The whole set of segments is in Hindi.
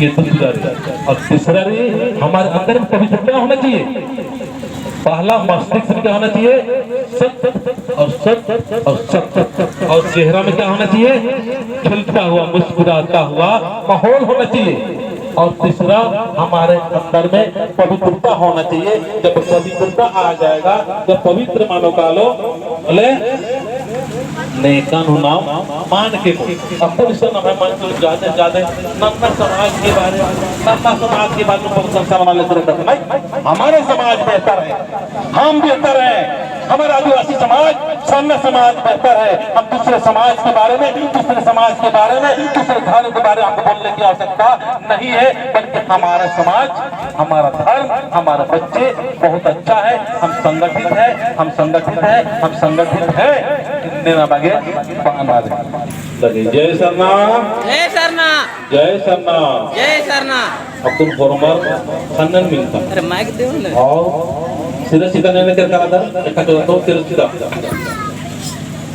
ये दूसरा रे। और तीसरा रे हमारे अंदर में पवित्रता होना चाहिए। पहला मस्तिष्क में क्या होना चाहिए? सत्य और सत्य और सत्य। और चेहरा में क्या होना चाहिए? खिलता हुआ मुस्कुराता हुआ माहौल होना चाहिए। और तीसरा हमारे अंदर में पवित्रता होना चाहिए। जब पवित्रता आ जाएगा, जब पवित्र मानो कालो बोले नेकान नाम मान के अपन से नम मन को ज्यादा नन्ना समाज के बारे में नन्ना समाज के बारे में संसार वाले तरह नहीं। हमारे समाज बेहतर है, हम बेहतर है, हमारा आदिवासी समाज सन्न समाज बेहतर है। हम दूसरे समाज के बारे में, दूसरे समाज के बारे में, दूसरे धर्म के बारे में हमको बोलने की आवश्यकता नहीं है, बल्कि हमारा समाज, हमारा धर्म, हमारे बच्चे बहुत अच्छा है। हम संगठित है, हम संगठित है, हम संगठित है। इतने ना लगे लगे। जय सरना, जय सरना, जय सरना, जय सरना। अब्दुल फॉर्मर खन्नन मिलता। अरे माइक दो ना। और सीधा सीधा नहीं कर रहा था, एक तो तो सीधा सीधा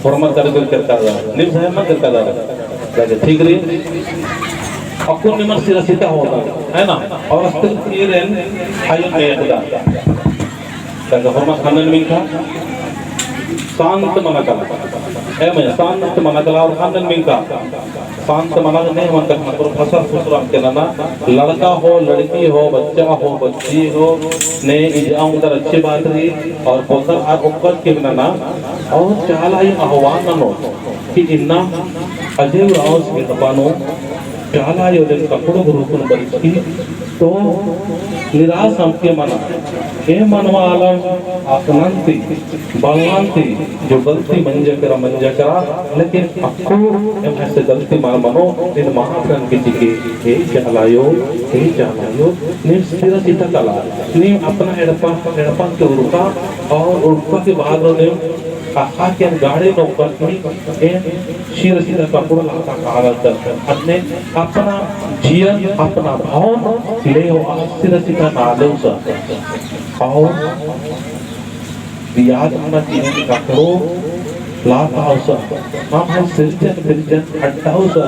फॉर्मर कर रहा निम्स है ना कर रहा है। ठीक रही अकुन निमन सीधा सीधा होगा है ना। और अस्तित्व के रेन हाई में होगा तंग फॉर्मर खन्नन मिलता शांत मन कला है। मैं शांत मन कला और खन्नन मिलता शांत मना नहीं मन करना पर फसल फुसरा के ना लड़का हो लड़की हो बच्चा हो बच्ची हो ने इजाम उधर अच्छी बात रही और बोलकर आग ऊपर के ना और चाला ही आह्वान नो कि इन्ना अजय राव के दबानो चाला योजन कपड़ों गुरुकुल बरसी तो निराश हमके मना हे मनवाला आसनंती बलवंती जो गलती मंजा करा लेकिन अक्को ऐसे गलती मार मनो इन महाप्राण की चिके हे चालायो निश्चित सीता कला ने अपना एड़पा के उड़का और उड़का के बाद ने आखा के गाड़ी नौकर की शीर सीधा कपड़ा लाता कागज कर अपने अपना जीवन अपना भाव ले सीधा सीधा नाले उसा और याद अपना जीवन कपड़ों लाता उसा हम है सिरजन अड्डा उसा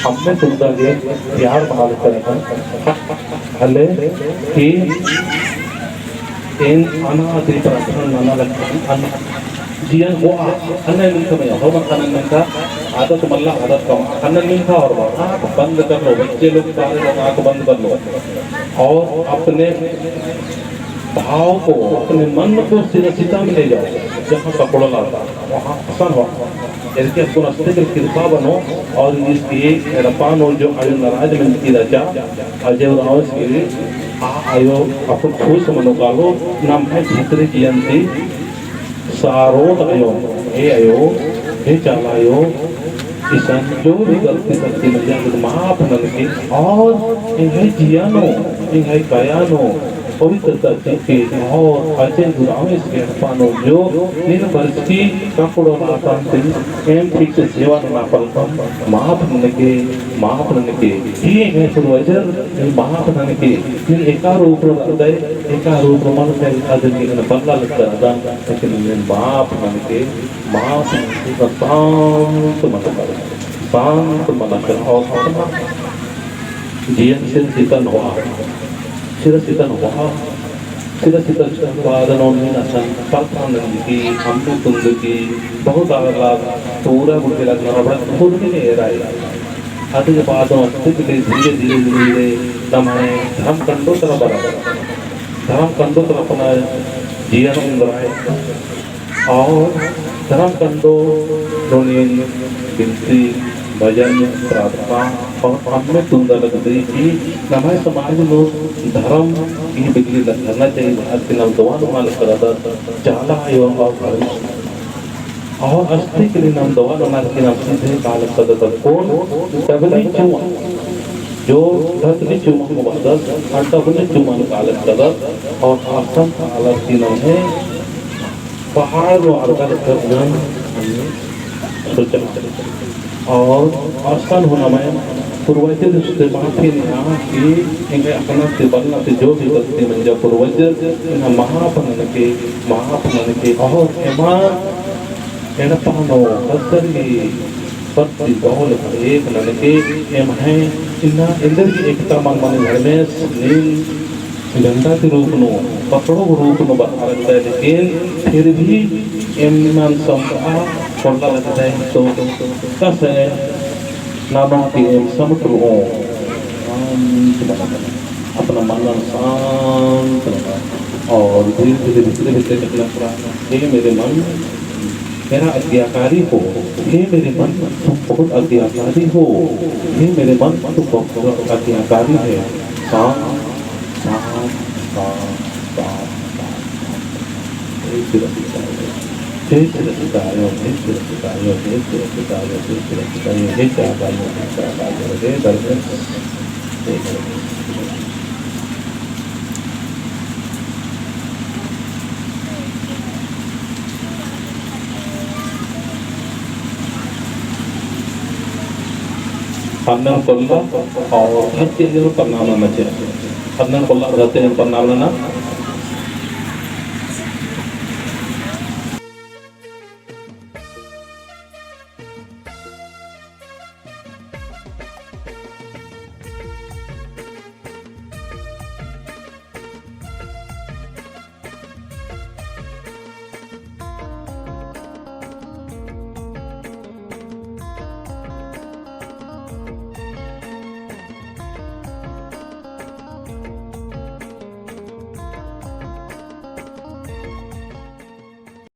हमने सुंदर के प्यार भाव करेगा हले कि इन अनादि प्रार्थना नाना लगता जीवन वो अन्य मिलता में हो मत अन्य मिलता आदत मल्ला आदत कम अन्य मिलता और आँख बंद कर लो। बच्चे लोग सारे लोग आँख बंद कर लो और अपने भाव को अपने मन को सीधा में ले जाओ। जहाँ कपड़ा लाता वहाँ आसान हो इसके आपको रास्ते के कृपा बनो और इसकी रपान और जो आयु नाराज में की रचा अजय राव के आयो अपन खुश मनोकालो नाम है भीतरी जियंती सारोद आयो हे चालायो ईशान जो भी गलती करती नजर माफ मन के और इन्हें जियानो इन्हें कायानो पवित्रता के और अजय गुराव इसके पानो जो इन वर्ष की कपड़ों आसान से एम ठीक से सेवा ना पलकम माफ मन के ये है पूर्वजर माफ मन के इन एका रूप मन से आदि के बदला लगता आदान लेकिन माफ मन के शांत मन कर और जीवन से चितन हुआ सिरसितन हुआ सिरसितन वादनों में नसन पलकान की हमने तुंद की बहुत आगला पूरा बुद्धि लगना और खुद भी नहीं रहा अधिक बातों स्थिति धीरे दमाए धर्म कंडो तरह अपना जीवन इंद्राए और धर्म कंडो रोने बिनती भजन प्रार्थना और हमें सुंदर लगती कि हमारे समाज में धर्म की बिगड़ी लगना चाहिए। भारत के नाम दवा नुमाल करा चाला एवं और अस्थि के लिए नाम दवा नुमाल के नाम सीधे काल सदर कौन डबली चुमा जो धतली चुमा को बदल और डबली चुमा काल सदर और आसम काल की नाम है पहाड़ वो आधार कर और आसान होना मैं पूर्वज से माफी निहा कि इनके अपना से बलना से जो भी गलती बन जा पूर्वज महापनन के और एमा एड़पानो कसरी पत्ती बहुल एक नन के एम है इन्ना इंदर की एक तरमान मन घर में नील गंगा के रूप नो पकड़ो रूप नो बता रखता है, लेकिन फिर भी इमान संपा छोड़ना लगता है तो कैसे नामों की समतुल हो अपना मन शांत रखा और धीरे धीरे निकलना पड़ा। हे मेरे मन मेरा आज्ञाकारी हो, हे मेरे मन तुम बहुत आज्ञाकारी हो, हे मेरे मन तुम बहुत आज्ञाकारी है। शांत शांत शांत शांत हे सुरक्षिताय हे सुरक्षिताय हे सुरक्षिताय हे सुरक्षिताय हे सुरक्षिताय हे त्यागाय हे त्यागाय हे दर्शन हे अन्नन कोल्ला और धरती जो परनाम नचे अन्नन कोल्ला धरती जो परनाम ना